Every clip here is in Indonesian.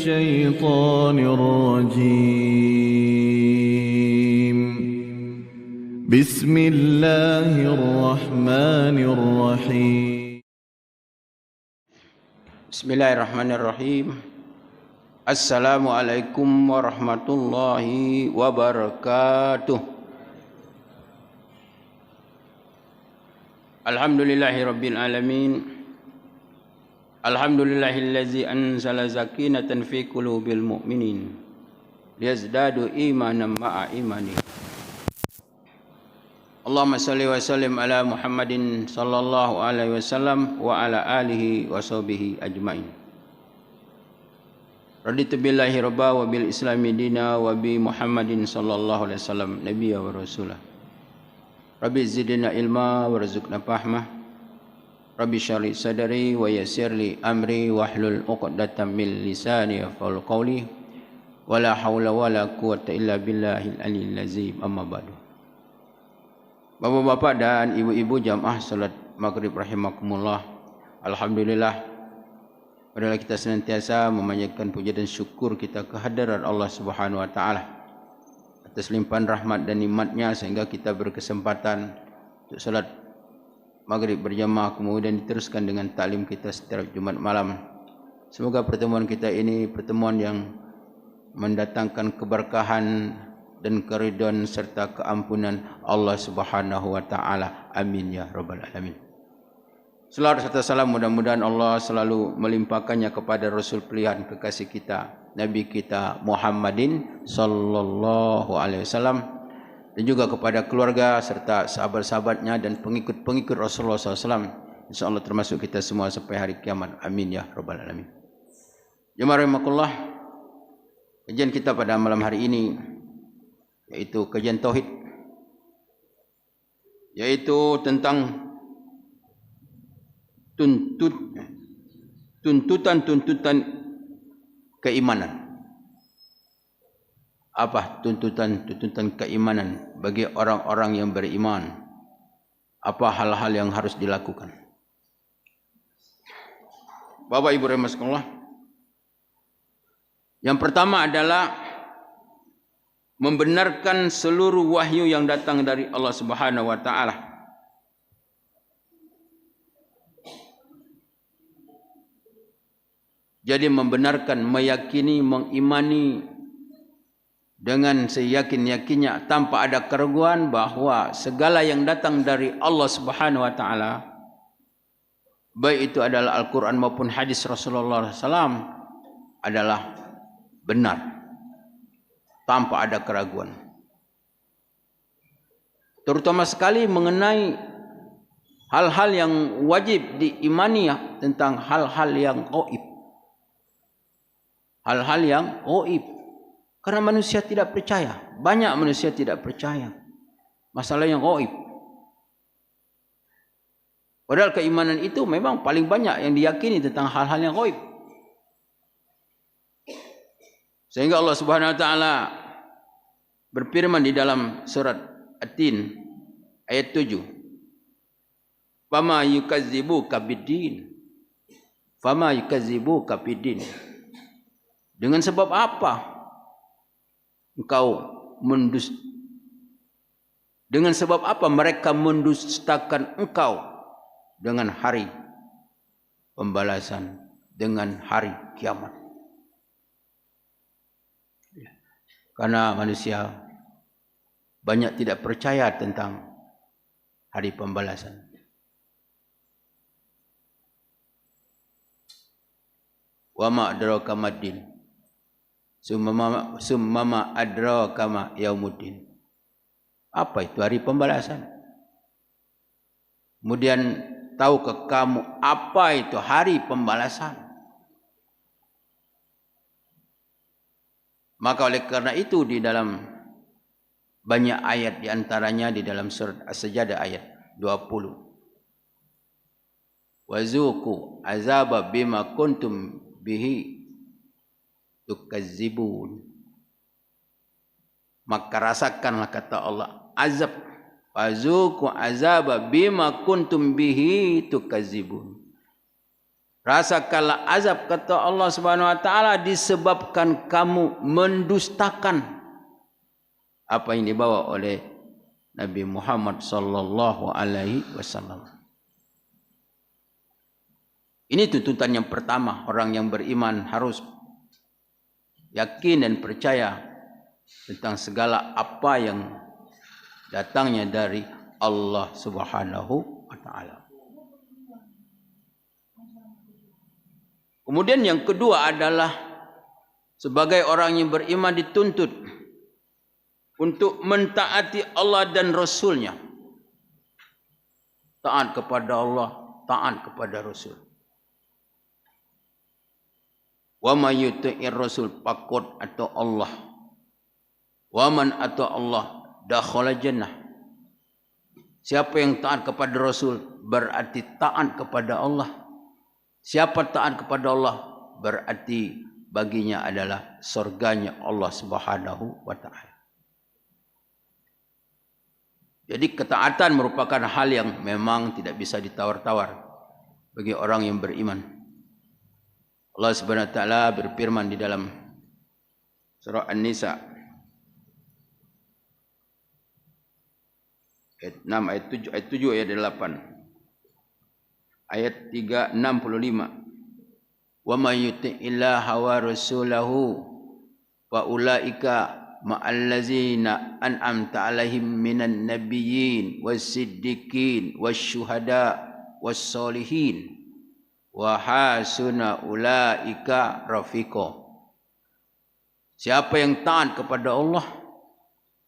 الشيطان الرجيم بسم الله الرحمن الرحيم Bismillahirrahmanirrahim. Assalamualaikum warahmatullahi wabarakatuh. Alhamdulillahirabbil alamin. Alhamdulillahillazi anzala sakinatan fi qulubil mu'minin liyazdadu imanan ma'a imani. Allahumma salli wa sallim ala Muhammadin sallallahu alaihi wasallam wa ala alihi wa sahbihi ajmain. Raditu billahi rabba wa bil islami dina wa bi Muhammadin sallallahu alaihi wasallam nabiyya wa rasulah. Rabbi zidna ilma warzuqna fahma. Rabbi syarih sadari wa yassirli amri wahlul 'uqdatam min lisani yafqahu qawli wala haula wala quwwata illa billahil aliyyil azim. Amma ba'du. Bapak-bapak dan ibu-ibu jamaah salat maghrib rahimakumullah. Alhamdulillah, marilah kita senantiasa memanjatkan puja dan syukur kita kehadirat Allah Subhanahu wa taala atas limpahan rahmat dan nikmat-Nya sehingga kita berkesempatan untuk salat maghrib berjamaah, kemudian diteruskan dengan taklim kita setiap Jumat malam. Semoga pertemuan kita ini pertemuan yang mendatangkan keberkahan dan keridhaan serta keampunan Allah Subhanahu wa taala. Amin ya rabbal alamin. Selawat serta salam mudah-mudahan Allah selalu melimpahkannya kepada Rasul pilihan kekasih kita, Nabi kita Muhammadin sallallahu alaihi wasallam, dan juga kepada keluarga serta sahabat-sahabatnya dan pengikut-pengikut Rasulullah SAW. InsyaAllah termasuk kita semua sampai hari kiamat. Amin ya rabbal alamin. Jemaah rahimakumullah, kajian kita pada malam hari ini yaitu kajian tauhid, yaitu tentang tuntutan keimanan. Apa tuntutan keimanan bagi orang-orang yang beriman? Apa hal-hal yang harus dilakukan? Bapak Ibu rahimakumullah, yang pertama adalah membenarkan seluruh wahyu yang datang dari Allah Subhanahu wa taala. Jadi membenarkan, meyakini, mengimani dengan seyakin-yakinnya tanpa ada keraguan bahwa segala yang datang dari Allah Subhanahu wa taala, baik itu adalah Al-Qur'an maupun hadis Rasulullah SAW, adalah benar tanpa ada keraguan. Terutama sekali mengenai hal-hal yang wajib diimani tentang hal-hal yang gaib. Hal-hal yang gaib. Karena manusia tidak percaya. Banyak manusia tidak percaya masalah yang gaib. Padahal keimanan itu memang paling banyak yang diyakini tentang hal-hal yang gaib. Sehingga Allah Subhanahu wa taala berfirman di dalam surat At-Tin ayat 7. Fama yukazzibuka biddin. Fama yukazzibuka biddin. Dengan sebab apa engkau dengan sebab apa mereka mendustakan engkau dengan hari pembalasan, dengan hari kiamat? Karena manusia banyak tidak percaya tentang hari pembalasan. Wa ma adraka maddin. Summama adraka ma yaumuddin. Apa itu hari pembalasan? Kemudian tahukah kamu apa itu hari pembalasan? Maka oleh karena itu di dalam banyak ayat, di antaranya di dalam surat As-Sajdah ayat 20. Wazuku azaba bima kuntum bihi tukazzibun. Maka rasakanlah, kata Allah, azab. Wazuku azaba bima kuntum bihi tukazzibun. Rasakanlah azab, kata Allah Subhanahu wa taala, disebabkan kamu mendustakan apa yang dibawa oleh Nabi Muhammad sallallahu alaihi wasallam. Ini tuntutan yang pertama. Orang yang beriman harus yakin dan percaya tentang segala apa yang datangnya dari Allah Subhanahu wa taala. Kemudian yang kedua adalah sebagai orang yang beriman dituntut untuk mentaati Allah dan Rasul-Nya. Taat kepada Allah, taat kepada Rasul. Wa may yuti'ir Rasul faqad ata Allah. Wa man ata Allah dakhala jannah. Siapa yang taat kepada Rasul berarti taat kepada Allah. Siapa taat kepada Allah berarti baginya adalah surganya Allah Subhanahu wa taala. Jadi ketaatan merupakan hal yang memang tidak bisa ditawar-tawar bagi orang yang beriman. Allah Subhanahu wa taala berfirman di dalam surah An-Nisa ayat 6, ayat 7, ayat 8. Ayat 365. Wa may yuti'illaha wa rasulahu fa ulaika ma'al ladzina an'amta 'alaihim minan nabiyyin was-siddiqin wasyuhada was-solihin wa hasuna ulaika rafiqa. Siapa yang taat kepada Allah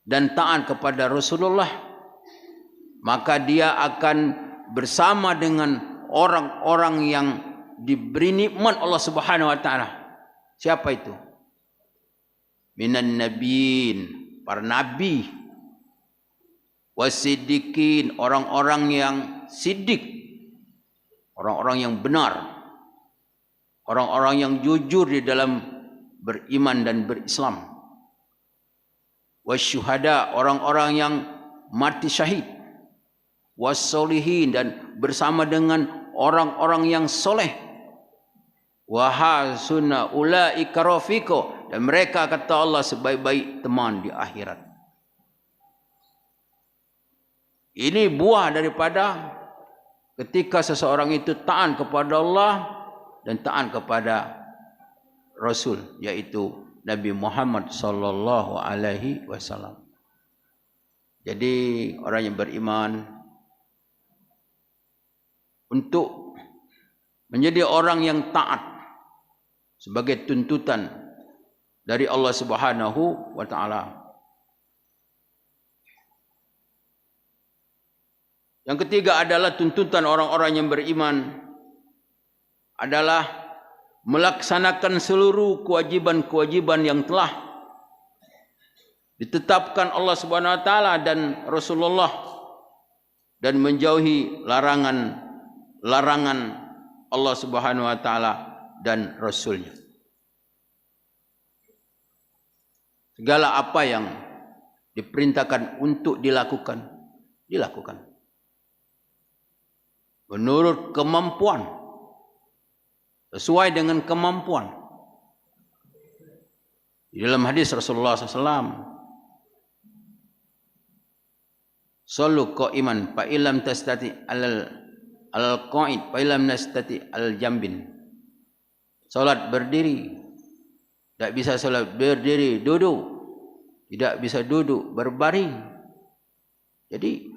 dan taat kepada Rasulullah, maka dia akan bersama dengan orang-orang yang diberi nikmat Allah Subhanahu wa taala. Siapa itu? Minan nabiyyin, para nabi, wasiddiqin, orang-orang yang siddiq, orang-orang yang benar, orang-orang yang jujur di dalam beriman dan berislam, wasyuhada, orang-orang yang mati syahid, wassolihin, dan bersama dengan orang-orang yang soleh, wa hasuna ulaika rafiqa, dan mereka kata Allah sebaik-baik teman di akhirat. Ini buah daripada ketika seseorang itu taat kepada Allah dan taat kepada Rasul, yaitu Nabi Muhammad sallallahu alaihi wasallam. Jadi orang yang beriman untuk menjadi orang yang taat sebagai tuntutan dari Allah Subhanahu wa taala. Yang ketiga adalah tuntutan orang-orang yang beriman adalah melaksanakan seluruh kewajiban-kewajiban yang telah ditetapkan Allah Subhanahu wa taala dan Rasulullah, dan menjauhi larangan Allah Subhanahu wa taala dan Rasul-Nya. Segala apa yang diperintahkan untuk dilakukan, dilakukan menurut kemampuan, sesuai dengan kemampuan. Di dalam hadis Rasulullah SAW, sallu qa'iman fa illam tastati al-qa'id fa illam nastati al-jambin. Salat berdiri, tidak bisa salat berdiri, duduk, tidak bisa duduk berbaring. Jadi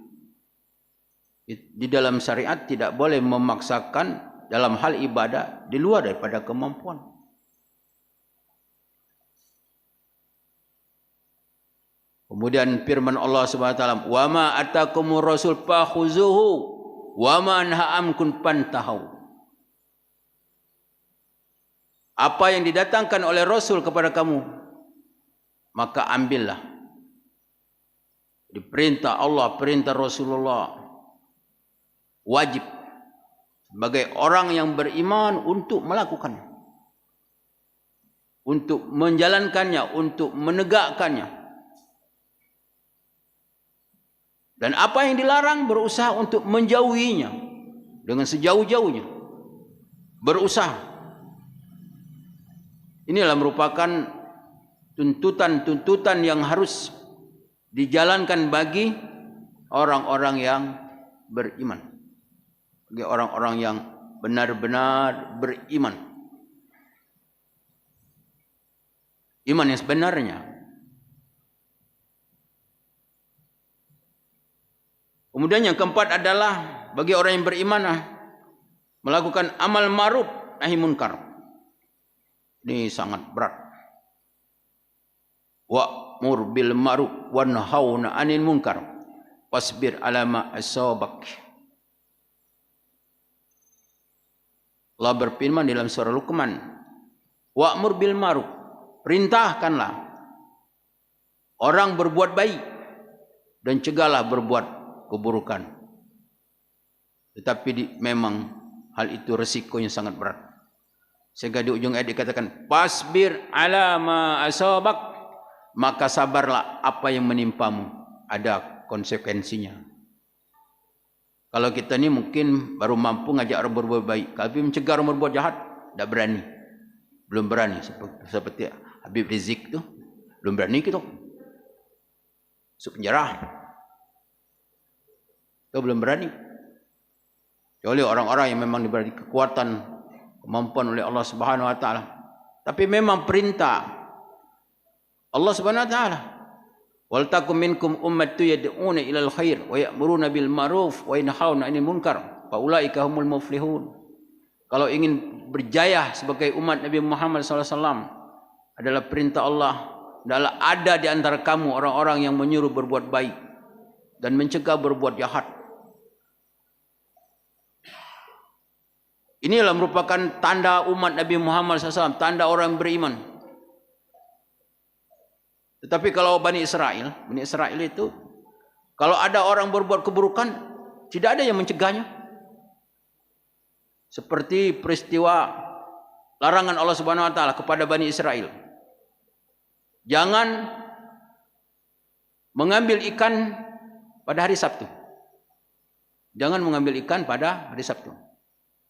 di dalam syariat tidak boleh memaksakan dalam hal ibadah di luar daripada kemampuan. Kemudian firman Allah Subhanahu wa taala, "Wa ma atakumur rasul fakhuzuhu wa ma naha'amkum fantahu." Apa yang didatangkan oleh Rasul kepada kamu, maka ambillah. Diperintah Allah, perintah Rasulullah, wajib sebagai orang yang beriman untuk melakukannya, untuk menjalankannya, untuk menegakkannya. Dan apa yang dilarang berusaha untuk menjauhinya dengan sejauh-jauhnya. berusaha. Inilah merupakan tuntutan-tuntutan yang harus dijalankan bagi orang-orang yang beriman. Bagi orang-orang yang benar-benar beriman. Iman yang sebenarnya. Kemudian yang keempat adalah bagi orang yang beriman melakukan amal ma'ruf nahi munkar. Ini sangat berat. Wa'mur bil ma'ruf wanhauna 'anil munkar wasbir 'ala ma asabak. Allah berfirman dalam surah Luqman, wa'mur bil ma'ruf, perintahkanlah orang berbuat baik dan cegahlah berbuat keburukan. Tetapi memang hal itu resikonya sangat berat. Sehingga di ujung ayat dikatakan, fasbir ala ma asabak, maka sabarlah apa yang menimpamu, ada konsekuensinya. Kalau kita ni mungkin baru mampu ngajak orang berbuat baik, tapi mencegah orang berbuat jahat, tak berani. Belum berani seperti Habib Rizik tu, belum berani kita. Masuk penjara. Kita belum berani. Kecuali orang-orang yang memang diberi kekuatan, kemampuan oleh Allah Subhanahu wa taala. Tapi memang perintah Allah Subhanahu wa taala, wal takum minkum ummatun yad'una ilal khair wa ya'muruna bil ma'ruf wa yanhauna 'anil munkar fa ulaika humul muflihun. Kalau ingin berjaya sebagai umat Nabi Muhammad SAW, adalah perintah Allah, adalah ada di antara kamu orang-orang yang menyuruh berbuat baik dan mencegah berbuat jahat. Inilah merupakan tanda umat Nabi Muhammad SAW, tanda orang beriman. Tetapi kalau Bani Israel itu, kalau ada orang berbuat keburukan, tidak ada yang mencegahnya. Seperti peristiwa larangan Allah Subhanahu wa taala kepada Bani Israel. Jangan mengambil ikan pada hari Sabtu. Jangan mengambil ikan pada hari Sabtu.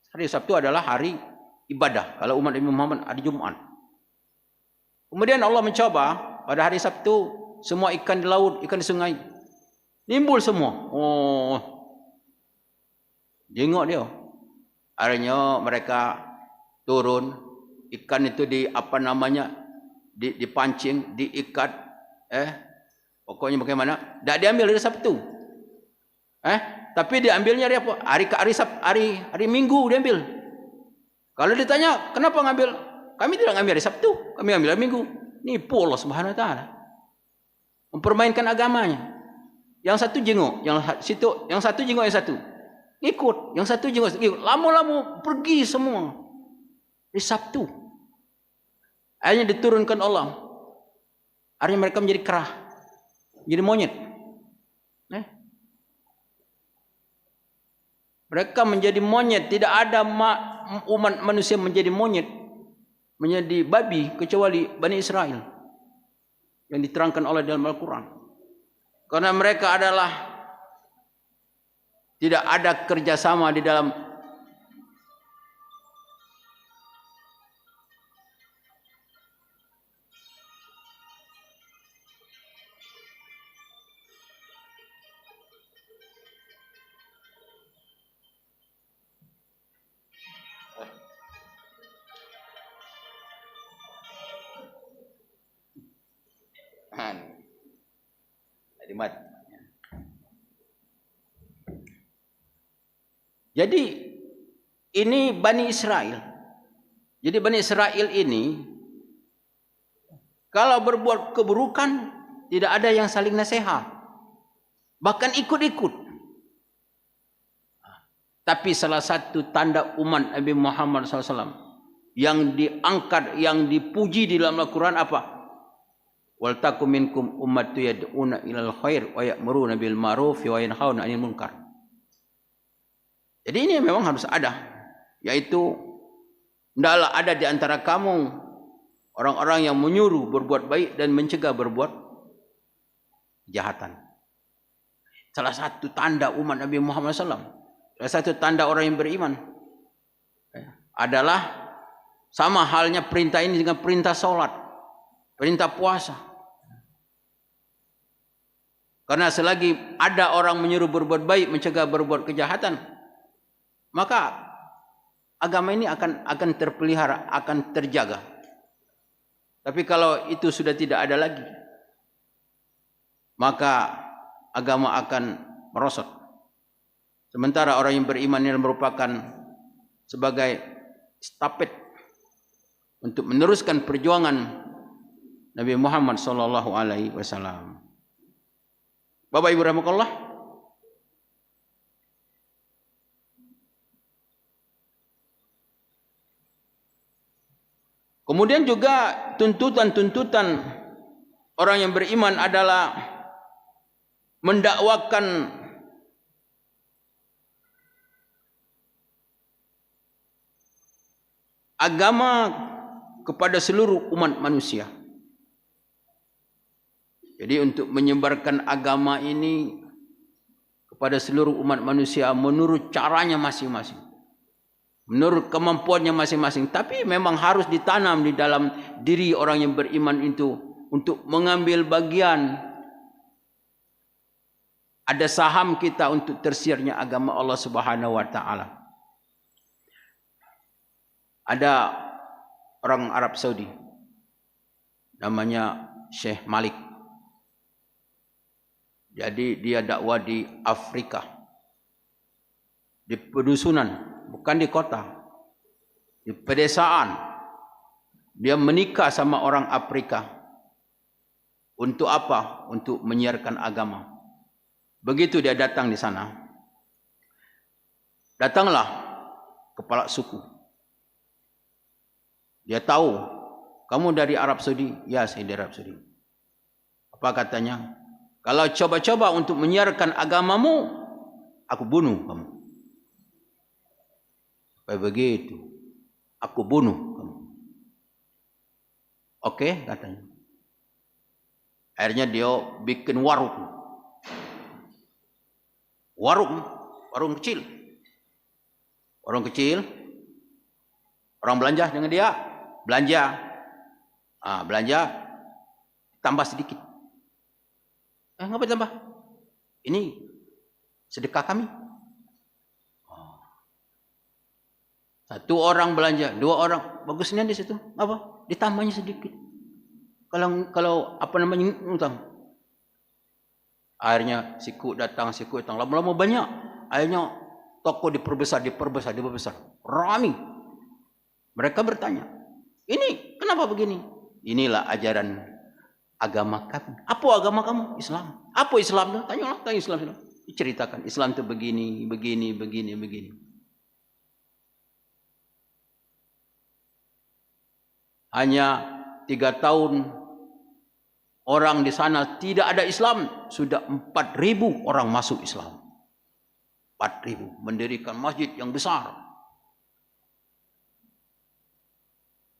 Hari Sabtu adalah hari ibadah. Kalau umat Nabi Muhammad hari Jumat. Kemudian Allah mencoba pada hari Sabtu, semua ikan di laut, ikan di sungai nimbul semua. Oh, jengok dia. Akhirnya mereka turun, ikan itu dipancing, diikat, pokoknya bagaimana? Tak diambil hari Sabtu. Tapi diambilnya hari apa? Hari Minggu diambil. Kalau ditanya, kenapa ngambil? Kami tidak ngambil hari Sabtu, kami ambil hari Minggu. Nipu Allah Subhanahu wa taala. Mempermainkan agamanya. Yang satu jenguk, yang satu jenguk yang satu. Ikut, yang satu jenguk, ikut. Lama-lama pergi semua. Hari Sabtu. Akhirnya diturunkan Allah. Akhirnya mereka menjadi kerah. Jadi monyet. Mereka menjadi monyet. Tidak ada umat manusia menjadi monyet, menjadi babi, kecuali Bani Israel yang diterangkan oleh dalam Al-Quran. Karena mereka adalah tidak ada kerjasama di dalam Jadi ini Bani Israel. Jadi Bani Israel ini kalau berbuat keburukan tidak ada yang saling nasihat, bahkan ikut-ikut. Tapi salah satu tanda umat Nabi Muhammad SAW yang diangkat, yang dipuji di dalam Al-Quran apa? Wal takum minkum ummatun yad'una ilal khair wa ya'muruna bil ma'ruf wa yanhauna 'anil munkar. Jadi ini memang harus ada, yaitu hendaklah ada di antara kamu orang-orang yang menyuruh berbuat baik dan mencegah berbuat kejahatan. Salah satu tanda umat Nabi Muhammad SAW, salah satu tanda orang yang beriman. adalah sama halnya perintah ini dengan perintah sholat, perintah puasa. Karena selagi ada orang menyuruh berbuat baik, mencegah berbuat kejahatan, maka agama ini akan terpelihara, akan terjaga. Tapi kalau itu sudah tidak ada lagi, maka agama akan merosot. Sementara orang yang beriman ini merupakan sebagai stafet untuk meneruskan perjuangan Nabi Muhammad sallallahu alaihi wasallam. Bapak Ibu rahimakumullah, kemudian juga tuntutan-tuntutan orang yang beriman adalah mendakwakan agama kepada seluruh umat manusia. Jadi untuk menyebarkan agama ini kepada seluruh umat manusia menurut caranya masing-masing, menurut kemampuannya masing-masing. Tapi memang harus ditanam di dalam diri orang yang beriman itu untuk mengambil bagian. Ada saham kita untuk tersiarnya agama Allah Subhanahu wa taala. Ada orang Arab Saudi namanya Syekh Malik. Jadi dia dakwah di Afrika, di pedusunan, bukan di kota, di pedesaan. Dia menikah sama orang Afrika. Untuk apa? Untuk menyiarkan agama. Begitu dia datang di sana, datanglah kepala suku. Dia tahu, kamu dari Arab Saudi? Ya, saya dari Arab Saudi. Apa katanya? Kalau coba-coba untuk menyiarkan agamamu, aku bunuh kamu. Kayak begitu. Aku bunuh kamu. Oke, katanya. Akhirnya dia bikin warung. Warung kecil. Warung kecil. Orang belanja dengan dia. Belanja. Tambah sedikit. Ngapa tambah? Ini sedekah kami. Satu orang belanja, dua orang, bagusnya di situ. Apa? Ditambahnya sedikit. Kalau apa namanya utang. Akhirnya siku datang, lama-lama banyak. Akhirnya toko diperbesar. Ramai. Mereka bertanya, ini kenapa begini? Inilah ajaran agama kami. Apa agama kamu? Islam. Apa Islam? Tanya Islam. Diceritakan Islam itu begini. Hanya 3 tahun orang di sana tidak ada Islam, sudah 4.000 orang masuk Islam. 4.000 mendirikan masjid yang besar.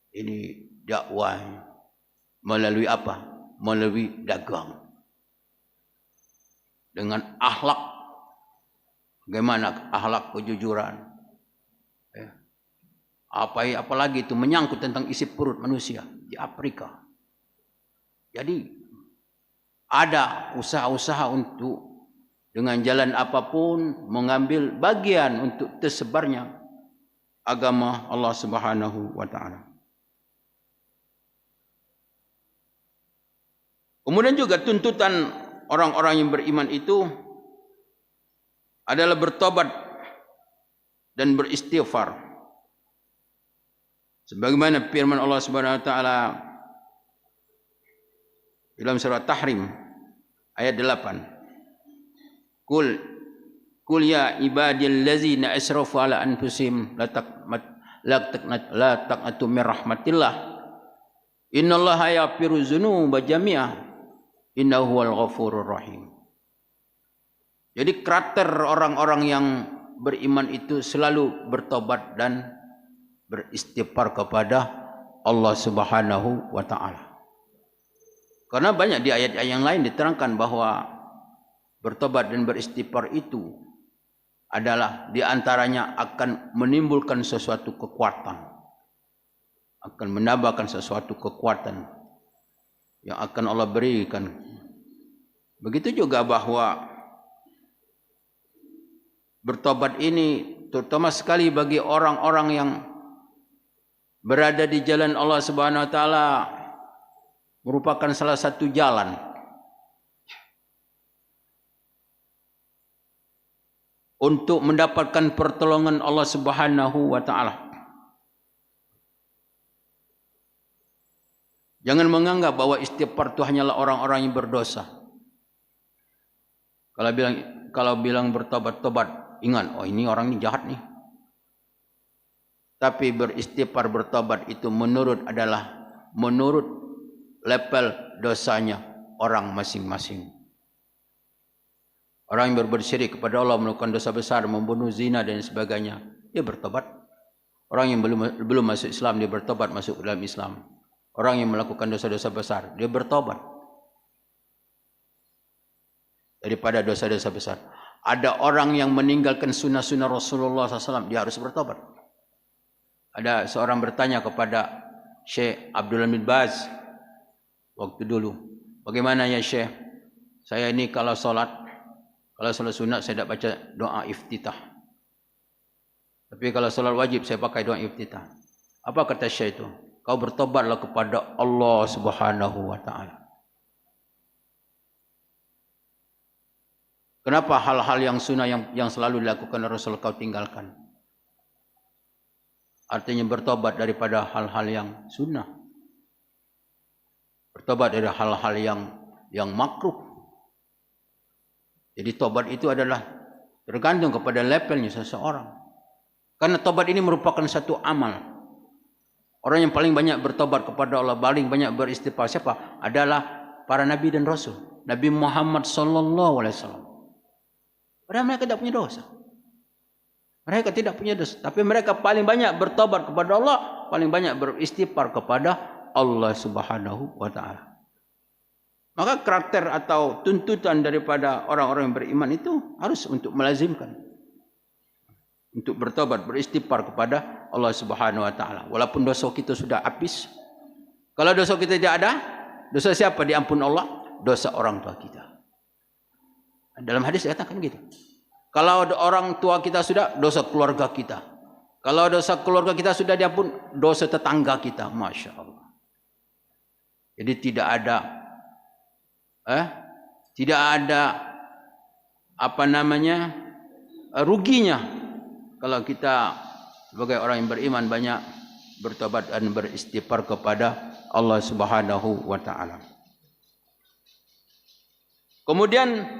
Ini dakwah melalui apa? Melalui dagang. Dengan akhlak. Bagaimana akhlak kejujuran. Apalagi itu menyangkut tentang isi perut manusia di Afrika. Jadi ada usaha-usaha untuk dengan jalan apapun mengambil bagian untuk tersebarnya agama Allah Subhanahu wa taala. Kemudian juga tuntutan orang-orang yang beriman itu adalah bertobat dan beristighfar. Sebagaimana firman Allah Subhanahu wa taala dalam surah Tahrim ayat 8. Qul ya ibadillazina asrafu ala anfusihim la taqnatu min rahmatillah. Innallaha yaghfiru dzunuba jami'ah. Innahu huwal ghafurur rahim. Jadi karakter orang-orang yang beriman itu selalu bertobat dan beristighfar kepada Allah Subhanahu wa taala. Karena banyak di ayat-ayat yang lain diterangkan bahwa bertobat dan beristighfar itu adalah di antaranya akan menimbulkan sesuatu kekuatan, akan menambahkan sesuatu kekuatan yang akan Allah berikan. Begitu juga bahwa bertobat ini terutama sekali bagi orang-orang yang berada di jalan Allah Subhanahu wa taala merupakan salah satu jalan untuk mendapatkan pertolongan Allah Subhanahu wa taala. Jangan menganggap bahwa istighfar itu hanyalah orang-orang yang berdosa. Kalau bilang bertobat-tobat, ingat, oh ini orang ini jahat nih. Tapi beristighfar, bertobat itu menurut level dosanya orang masing-masing. Orang yang bersyirik kepada Allah, melakukan dosa besar, membunuh, zina dan sebagainya, dia bertobat. Orang yang belum masuk Islam, dia bertobat masuk dalam Islam. Orang yang melakukan dosa-dosa besar, dia bertobat daripada dosa-dosa besar. Ada orang yang meninggalkan sunnah-sunnah Rasulullah SAW, dia harus bertobat. Ada seorang bertanya kepada Syekh Abdullah bin Baz waktu dulu, bagaimana ya Syekh, saya ini kalau sholat sunat saya tidak baca doa iftitah, tapi kalau sholat wajib saya pakai doa iftitah. Apa kata Syekh itu? Kau bertobatlah kepada Allah Subhanahu wa taala. Kenapa hal-hal yang sunnah yang selalu dilakukan Rasul kau tinggalkan? Artinya bertobat daripada hal-hal yang sunnah. Bertobat dari hal-hal yang makruh. Jadi tobat itu adalah tergantung kepada levelnya seseorang. Karena tobat ini merupakan satu amal. Orang yang paling banyak bertobat kepada Allah, paling banyak beristighfar siapa? Adalah para nabi dan rasul. Nabi Muhammad sallallahu alaihi wasallam. Padahal mereka tidak punya dosa. Mereka tidak punya dosa, tapi mereka paling banyak bertobat kepada Allah, paling banyak beristighfar kepada Allah Subhanahu wa taala. Maka karakter atau tuntutan daripada orang-orang yang beriman itu harus untuk melazimkan, untuk bertobat, beristighfar kepada Allah Subhanahu wa taala. Walaupun dosa kita sudah habis. Kalau dosa kita tidak ada, dosa siapa diampun Allah? Dosa orang tua kita. Dalam hadis dikatakan gitu. Kalau orang tua kita sudah, dosa keluarga kita. Kalau dosa keluarga kita sudah diampun, dosa tetangga kita. Masya Allah. Jadi tidak ada ruginya kalau kita sebagai orang yang beriman banyak bertobat dan beristighfar kepada Allah Subhanahu wa taala. Kemudian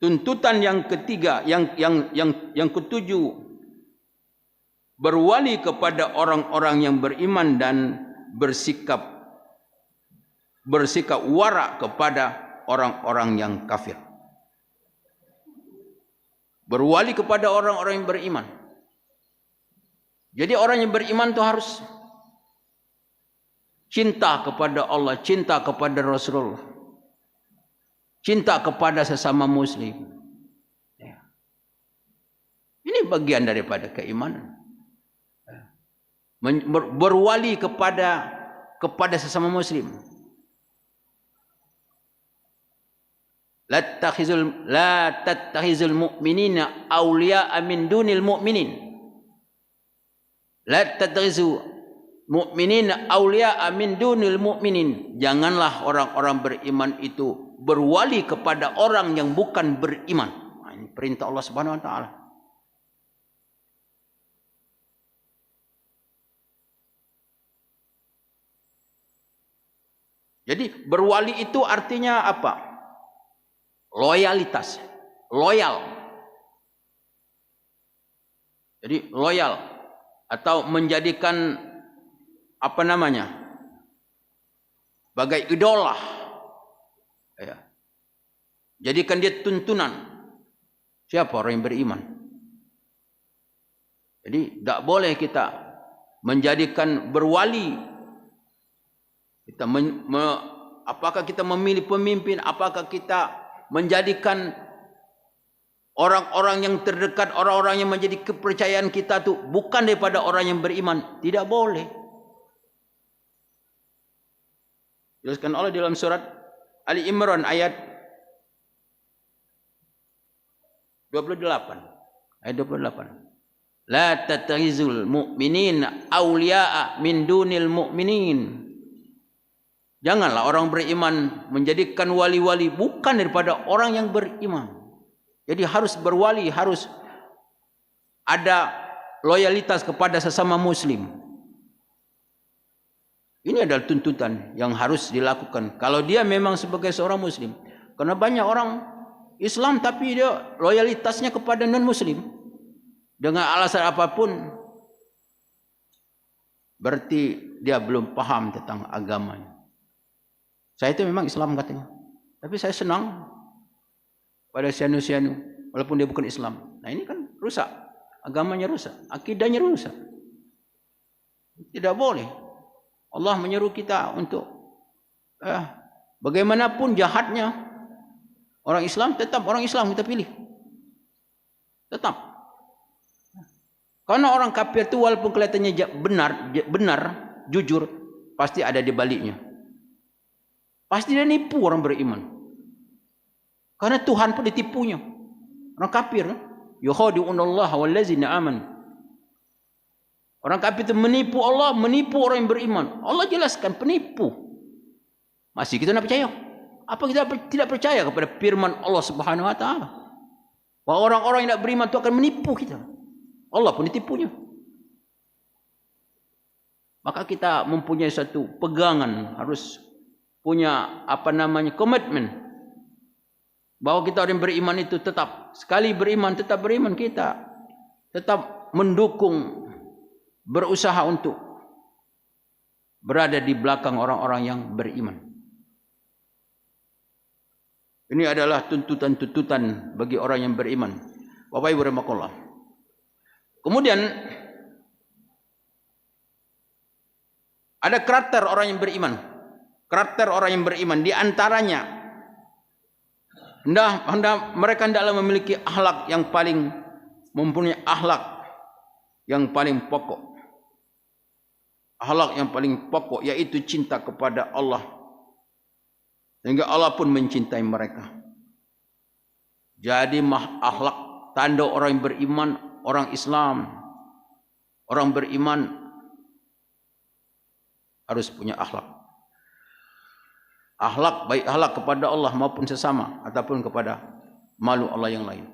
tuntutan yang ketiga, yang ketujuh, berwali kepada orang-orang yang beriman dan bersikap warak kepada orang-orang yang kafir. Berwali kepada orang-orang yang beriman. Jadi orang yang beriman itu harus cinta kepada Allah, cinta kepada Rasulullah, cinta kepada sesama muslim. Ini bagian daripada keimanan. Berwali kepada sesama muslim. La tattakhizul mu'minina awliya'a min dunil mu'minin. La tattakhizul mu'minina awliya'a min dunil mu'minin. Janganlah orang-orang beriman itu berwali kepada orang yang bukan beriman. Ini perintah Allah Subhanahu wa taala. Jadi berwali itu artinya apa? Loyalitas, loyal. Jadi loyal atau menjadikan bagai idola. Ya. Jadikan dia tuntunan. Siapa orang yang beriman? Jadi tidak boleh kita menjadikan berwali, kita apakah kita memilih pemimpin, apakah kita menjadikan orang-orang yang terdekat, orang-orang yang menjadi kepercayaan kita tu bukan daripada orang yang beriman. Tidak boleh. Jelaskan Allah dalam surat Ali Imran ayat 28. Ayat 28. La tattakhizul mu'minina awliya'a min dunil mu'minin. Janganlah orang beriman menjadikan wali-wali bukan daripada orang yang beriman. Jadi harus berwali, harus ada loyalitas kepada sesama muslim. Ini adalah tuntutan yang harus dilakukan kalau dia memang sebagai seorang muslim. Karena banyak orang Islam tapi dia loyalitasnya kepada non-muslim dengan alasan apapun, berarti dia belum paham tentang agamanya. Saya itu memang Islam katanya, tapi saya senang pada sianu-sianu walaupun dia bukan Islam. Nah ini kan rusak, agamanya rusak, akidahnya rusak. Tidak boleh. Allah menyeru kita untuk bagaimanapun jahatnya orang Islam, tetap orang Islam kita pilih. Tetap. Karena orang kafir itu walaupun kelihatannya benar, jujur, pasti ada di baliknya. Pasti dia nipu orang beriman. Karena Tuhan pun ditipunya. Orang kafir, yukhadi'unallaha wallazina amanu. Orang kafir itu menipu Allah, menipu orang yang beriman. Allah jelaskan penipu. Masih kita nak percaya? Apa kita tidak percaya kepada firman Allah Subhanahu wa taala? Bahwa orang-orang yang tidak beriman itu akan menipu kita. Allah pun ditipunya. Maka kita mempunyai satu pegangan, harus punya komitmen bahwa kita orang beriman itu tetap sekali beriman, tetap beriman, kita tetap mendukung, berusaha untuk berada di belakang orang-orang yang beriman. Ini adalah tuntutan-tuntutan bagi orang yang beriman. Bapak Ibu rahimakumullah. Kemudian ada karakter orang yang beriman. Karakter orang yang beriman di antaranya mereka hendaklah memiliki akhlak yang paling, mempunyai akhlak yang paling pokok. Akhlak yang paling pokok yaitu cinta kepada Allah. Sehingga Allah pun mencintai mereka. Jadi akhlak tanda orang yang beriman, orang Islam, orang beriman harus punya akhlak. Akhlak, baik akhlak kepada Allah maupun sesama ataupun kepada makhluk Allah yang lain.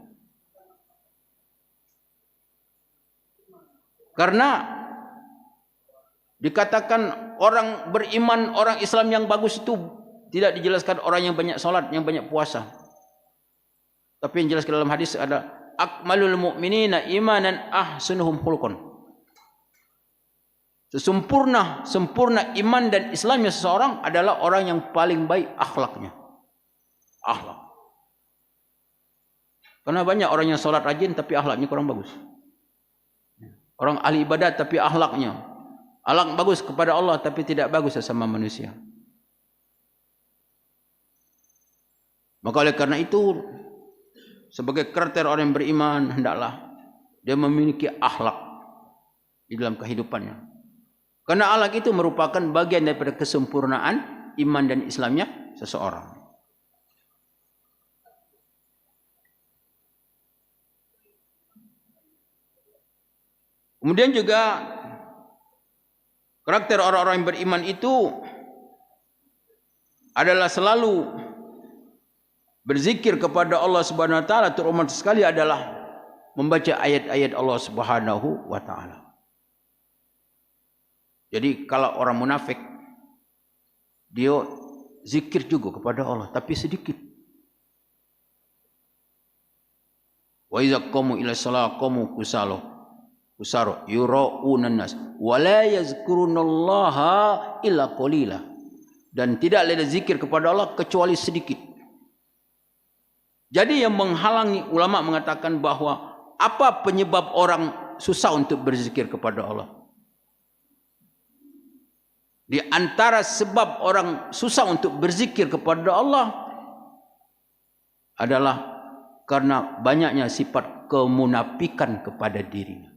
Karena dikatakan orang beriman, orang Islam yang bagus itu tidak dijelaskan orang yang banyak salat, yang banyak puasa. Tapi yang jelaskan dalam hadis ada akmalul mu'minina imanan ahsanuhum khuluqan. Sempurna iman dan Islamnya seseorang adalah orang yang paling baik akhlaknya. Akhlak. Karena banyak orang yang salat rajin tapi akhlaknya kurang bagus. Orang ahli ibadat tapi akhlaknya, akhlak bagus kepada Allah tapi tidak bagus sesama manusia. Maka oleh karena itu, sebagai karakter orang yang beriman, hendaklah dia memiliki akhlak di dalam kehidupannya. Karena akhlak itu merupakan bagian daripada kesempurnaan iman dan Islamnya seseorang. Kemudian juga karakter orang-orang yang beriman itu adalah selalu berzikir kepada Allah Subhanahu wa taala, terutama sekali adalah membaca ayat-ayat Allah Subhanahu wa taala. Jadi kalau orang munafik dia zikir juga kepada Allah tapi sedikit. Wa iza qamu ila shalah qamu kusaro yuraunan nas wa la yazkurunallaha illa qalila. Dan tidak ada zikir kepada Allah kecuali sedikit. Jadi yang menghalangi, ulama mengatakan bahwa apa penyebab orang susah untuk berzikir kepada Allah? Di antara sebab orang susah untuk berzikir kepada Allah adalah karena banyaknya sifat kemunafikan kepada dirinya.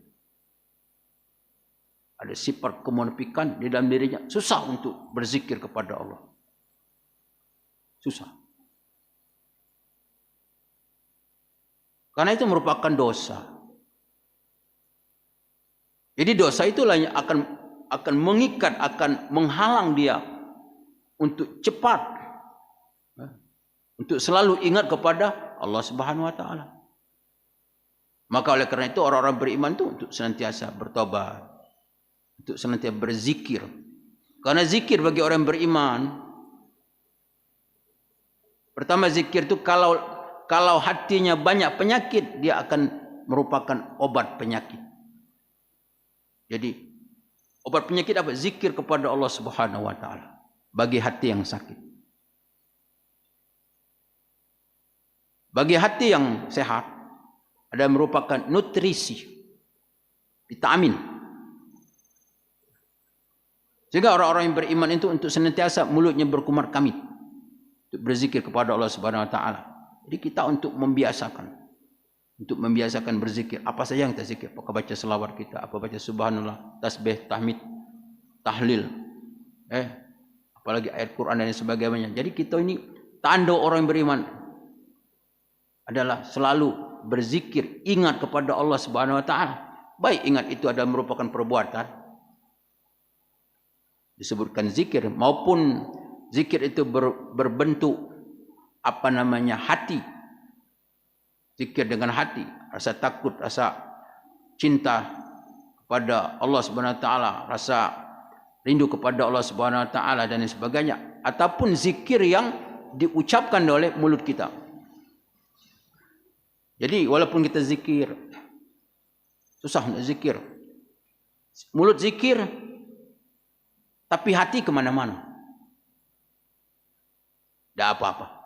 Ada sifat kemunafikan di dalam dirinya, susah untuk berzikir kepada Allah. Susah. Karena itu merupakan dosa. Jadi dosa itulah yang akan mengikat, akan menghalang dia untuk cepat, untuk selalu ingat kepada Allah Subhanahu Wa Taala. Maka oleh karena itu orang-orang beriman itu untuk senantiasa bertobat, untuk senantiasa berzikir. Karena zikir bagi orang beriman, pertama zikir itu kalau hatinya banyak penyakit, dia akan merupakan obat penyakit. Jadi obat penyakit apa? Zikir kepada Allah Subhanahu Wa Taala bagi hati yang sakit. Bagi hati yang sehat ada merupakan nutrisi, vitamin. Sehingga orang-orang yang beriman itu untuk senantiasa mulutnya berkumar kamit untuk berzikir kepada Allah Subhanahu Wa Taala. Jadi kita untuk membiasakan berzikir. Apa saja yang kita zikir? Apakah baca selawat kita, apa baca subhanallah, tasbih, tahmid, tahlil, apalagi ayat Quran dan sebagainya. Jadi kita ini tanda orang yang beriman adalah selalu berzikir, ingat kepada Allah Subhanahu Wa Taala. Baik ingat itu adalah merupakan perbuatan, disebutkan zikir, maupun zikir itu berbentuk hati. Zikir dengan hati, rasa takut, rasa cinta kepada Allah Subhanahu Wa Taala, rasa rindu kepada Allah Subhanahu Wa Taala dan sebagainya, ataupun zikir yang diucapkan oleh mulut kita. Jadi walaupun kita zikir, susah untuk zikir, mulut zikir, tapi hati kemana-mana, tidak apa-apa.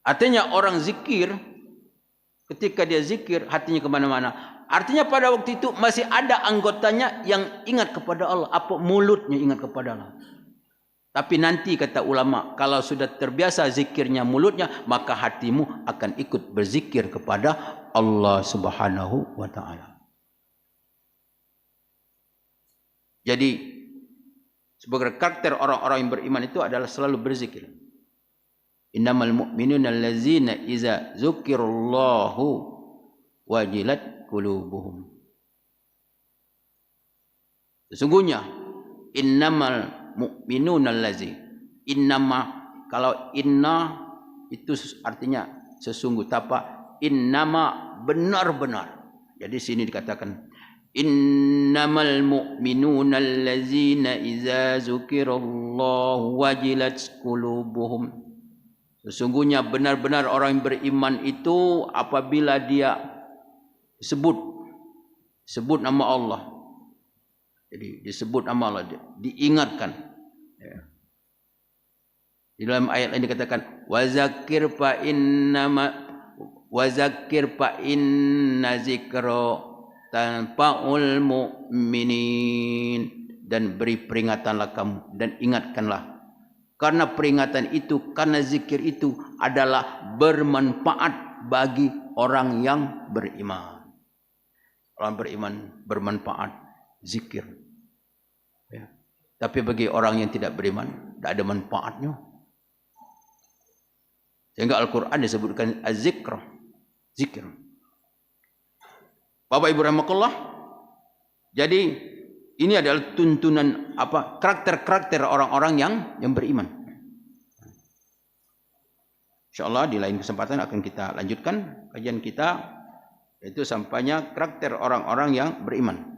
Artinya orang zikir, ketika dia zikir, hatinya kemana-mana. Artinya pada waktu itu masih ada anggotanya yang ingat kepada Allah. Apa mulutnya ingat kepada Allah. Tapi nanti kata ulama, kalau sudah terbiasa zikirnya mulutnya, maka hatimu akan ikut berzikir kepada Allah Subhanahu Wa Taala. Jadi sebagai karakter orang-orang yang beriman itu adalah selalu berzikir. Innamal mu'minuna allazina iza dzukirallahu wajilat qulubuhum. Sesungguhnya innamal mu'minuna allazi, innama, kalau inna itu artinya sesungguh, apa? Innama, benar-benar. Jadi sini dikatakan innamal mu'minuna allazina iza dzukirallahu wajilat qulubuhum. Sesungguhnya benar-benar orang yang beriman itu apabila dia sebut nama Allah. Jadi disebut nama Allah, diingatkan. Di dalam ayat ini dikatakan wazakir fa inna zikra tanfa'ul mu'minin, dan beri peringatanlah kamu dan ingatkanlah. Karena peringatan itu, karena zikir itu adalah bermanfaat bagi orang yang beriman. Orang beriman bermanfaat zikir. Ya. Tapi bagi orang yang tidak beriman, tidak ada manfaatnya. Sehingga Al-Quran disebutkan az-zikr, zikir. Bapak Ibu rahimakumullah. Jadi ini adalah tuntunan karakter-karakter orang-orang yang beriman. InsyaAllah di lain kesempatan akan kita lanjutkan kajian kita, yaitu sampainya karakter orang-orang yang beriman.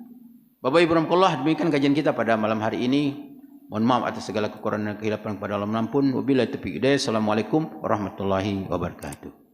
Bapak Ibu rahimakumullah, demikian kajian kita pada malam hari ini. Mohon maaf atas segala kekurangan dan kehilapan kepada Allah. Wabillahi taufiq hidayah. Assalamualaikum warahmatullahi wabarakatuh.